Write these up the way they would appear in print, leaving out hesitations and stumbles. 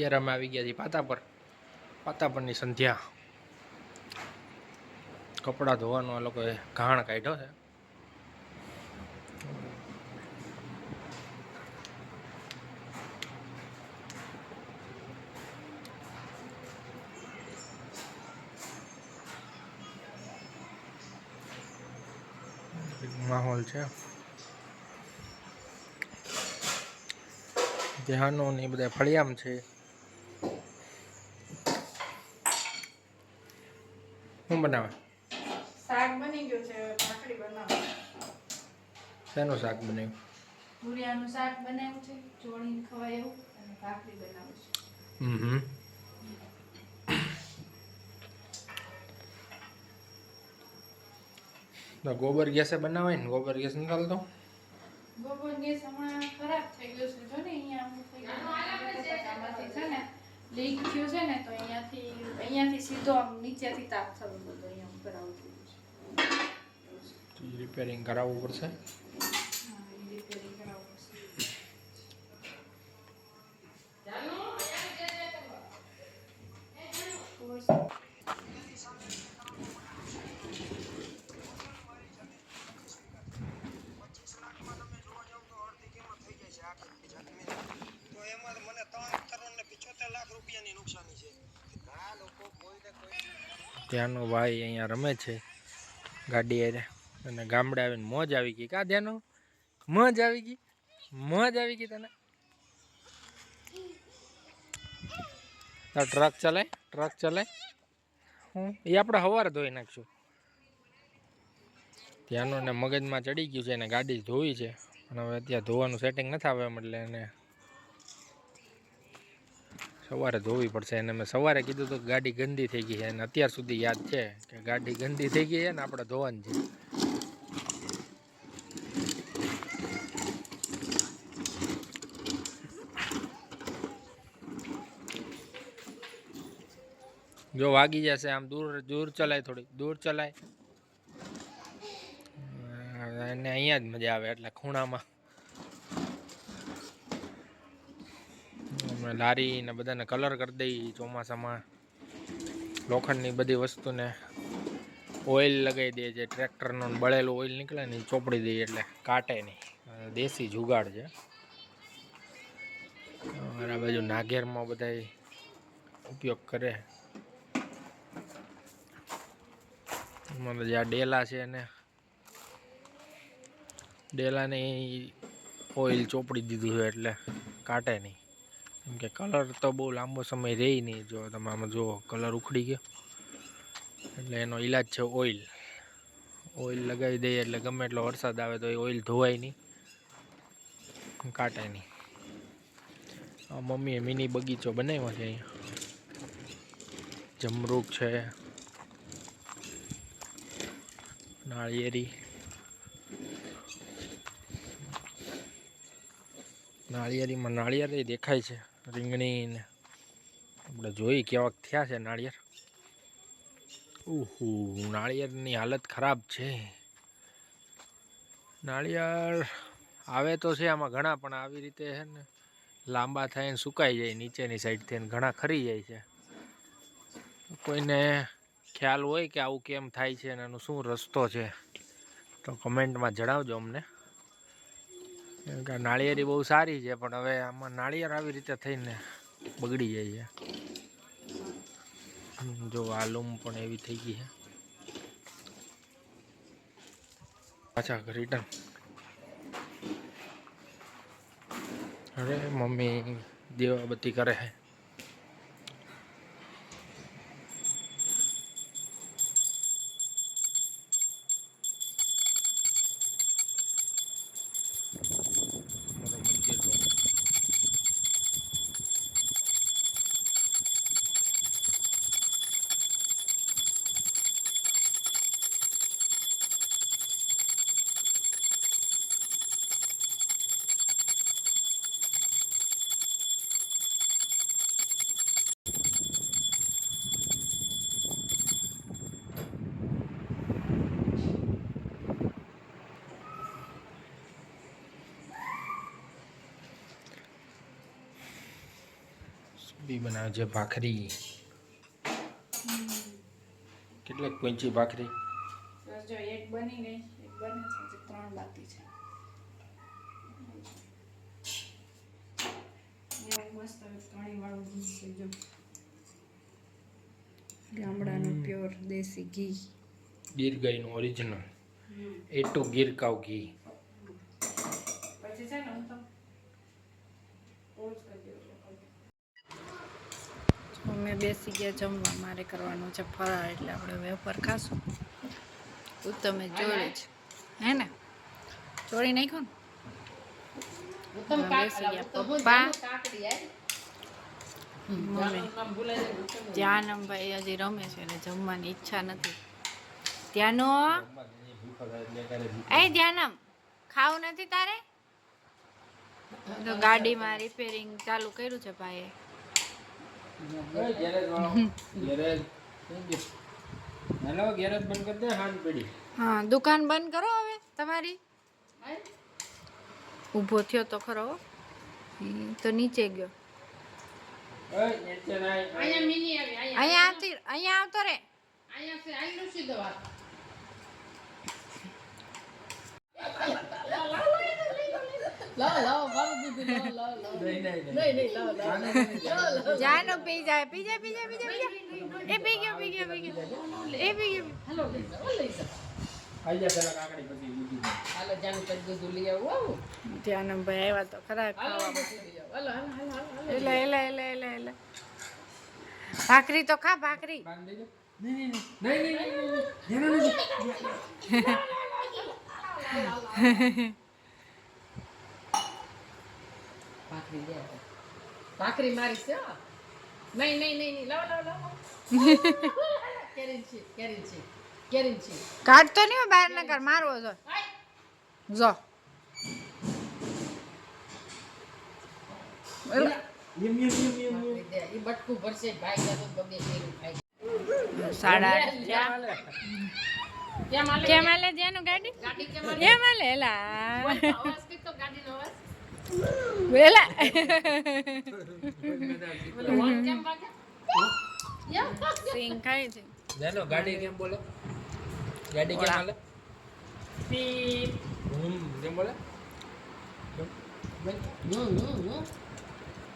અત્યારે અમે આવી ગયા છીએ પાતા પરની સંધ્યા. કપડાં ધોવાનું આ લોકોએ ઘાણ કાઢ્યો છે. માહોલ છે ધ્યાનો ને બધા ફળિયામ છે. શું બનાવે? શાક બની ગયું છે, ભાખરી બનાવો. શેનું શાક બનાવ્યું? તુરિયાનું શાક બનાવ્યું છે, ચોળીને ખવાય એવું, અને ભાખરી બનાવું છે. તો ગોબર ગેસે બનાવાય ને? ગોબર ગેસ નીકળતો ગોબર ગેસ હમણાં ખરાબ થઈ ગયો છે. જો ને અહીંયા અમુક થઈ ગયું આમાંથી છે ને લીક થયું છે ને, તો અહીંયાથી સીધો આમ નીચેથી તાપ થવું બધું અહીંયા ઉપર આવતું છે. રિપેરિંગ કરાવવું પડશે. રિપેરિંગ કરાવવું પડશે. ત્યાંનો ભાઈ અહીંયા રમે છે ગાડી અરે, અને ગામડે આવીને મોજ આવી ગઈ. કા ધ્યાનો મોજ આવી ગઈ? મોજ આવી ગઈ તને? ટ્રક ચલાય હું એ આપણે સવારે ધોઈ નાખશું. ત્યાંનો ને મગજમાં ચડી ગયું છે, એને ગાડી ધોવી છે, પણ હવે અત્યારે ધોવાનું સેટિંગ નથી આવે એમ, એટલે એને સવારે ધોવી પડશે. એને મેં સવારે કીધું તો ગાડી ગંદી થઈ ગઈ છે, અને અત્યાર સુધી યાદ છે કે ગાડી ગંદી થઈ ગઈ છે ને આપણે ધોવાની છે. જો વાગી જશે આમ દૂર ચલાય, થોડી દૂર ચલાય, એને અહીંયા જ મજા આવે. એટલે ખૂણામાં અમે લારી ને બધાને કલર કરી દઈ ચોમાસામાં. લોખંડની બધી વસ્તુને ઓઇલ લગાવી દઈએ, જે ટ્રેક્ટરનો બળેલું ઓઇલ નીકળે ને એ ચોપડી દઈએ એટલે કાટે નહીં. દેશી જુગાડ છે. આ બાજુ નાગેરમાં બધા ઉપયોગ કરે. એમાં જે આ ડેલા છે એને ડેલાને ઓઇલ ચોપડી દીધું છે એટલે કાટે નહીં. કેમ કે કલર તો બહુ લાંબો સમય રહે નહીં. જો તમે આમાં જુઓ કલર ઉખડી ગયો, એટલે એનો ઈલાજ છે ઓઇલ. ઓઇલ લગાવી દઈએ એટલે ગમે એટલો વરસાદ આવે તો એ ઓઇલ ધોવાય નહીં, કાટે નહીં. મમ્મીએ મિની બગીચો બનાવ્યો છે. અહીંયા જમરૂક છે, નાળિયેરીમાં નાળિયેર દેખાય છે, રીંગણી ને આપણે જોઈ કેવાક થયા છે નાળિયેર. નાળિયેરની હાલત ખરાબ છે. નાળિયેર આવે તો છે આમાં ઘણા, પણ આવી રીતે છે ને લાંબા થાય ને સુકાઈ જાય નીચેની સાઈડથી, ને ઘણા ખરી જાય છે. કોઈને ખ્યાલ હોય કે આવું કેમ થાય છે અને એનો શું રસ્તો છે તો કમેન્ટમાં જણાવજો અમને. કેમ કે નાળિયેરી બહુ સારી છે, પણ હવે આમાં નાળિયેર આવી રીતે થઈને બગડી જાય છે. જો આ લૂમ પણ એવી થઈ ગઈ છે. પાછા રિટર્ન. અરે મમ્મી દીવાબત્તી કરે છે. બી બનાવે છે ભાખરી. કેટલીક પોંચી ભાખરી? બસ જો એક બની ગઈ, એક બને છે, હજી 3 બાકી છે. એવું મસ્ત કણીવાળું દૂધ છે જો. ગામડાનું પ્યોર દેશી ઘી. ગીર ગાયનું ઓરિજિનલ A to ગીર કાવ ઘી. પછી છે ને હું તો પોઝ કરી દઉં. અમે બેસી ગયા જમવા. મારે કરવાનું છે ફરાળ, એટલે આપણે વેફર ખાશું. તું તમે જોડે જ હે ને ચોળી નાખ્યો ને. બેસી ગયા પપ્પા મમ્મી. ધ્યાનમભાઈ હજી રમે છે એટલે જમવાની ઈચ્છા નથી. ધ્યાનો એ ધ્યાનમ ખાવું નથી તારે? તો ગાડીમાં રિપેરિંગ ચાલુ કર્યું છે ભાઈએ. ગેરેજ બંધ કરી દે. હાથ પડી. હા, દુકાન બંધ કરો હવે તમારી. ઊભો થયો તો ખરો હો. તો નીચે ગયો. અહીંયા આવતો રે. જાનો પી જાય. એ પી ગયો. ધ્યાન ભાઈ આવ્યા તો ખરા ખાવા. એટલે ભાખરી તો ખા. ભાખરી ભાખરી મારી છે. નહીં લાવ કેરી છે. કાઢતો નહીં બહાર ન કર. મારવો જો એ બટકું ભરશે ભાઈ તો બબે કેરી ખાઈ. 8:30 કેમ હાલે જ્યાંનું ગાડી કેમ હાલે? એલા અવાજ કઈ તો ગાડીનો અવાજ. વેલા કેમ વાગે? સિંગ ખાય છે. જાનો ગાડી કેમ બોલે? ગાડી કેમ હાલે? કેમ બોલે?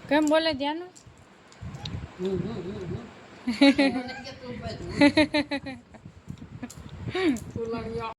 કેમ બોલે ધ્યાન? ફૂલણિયો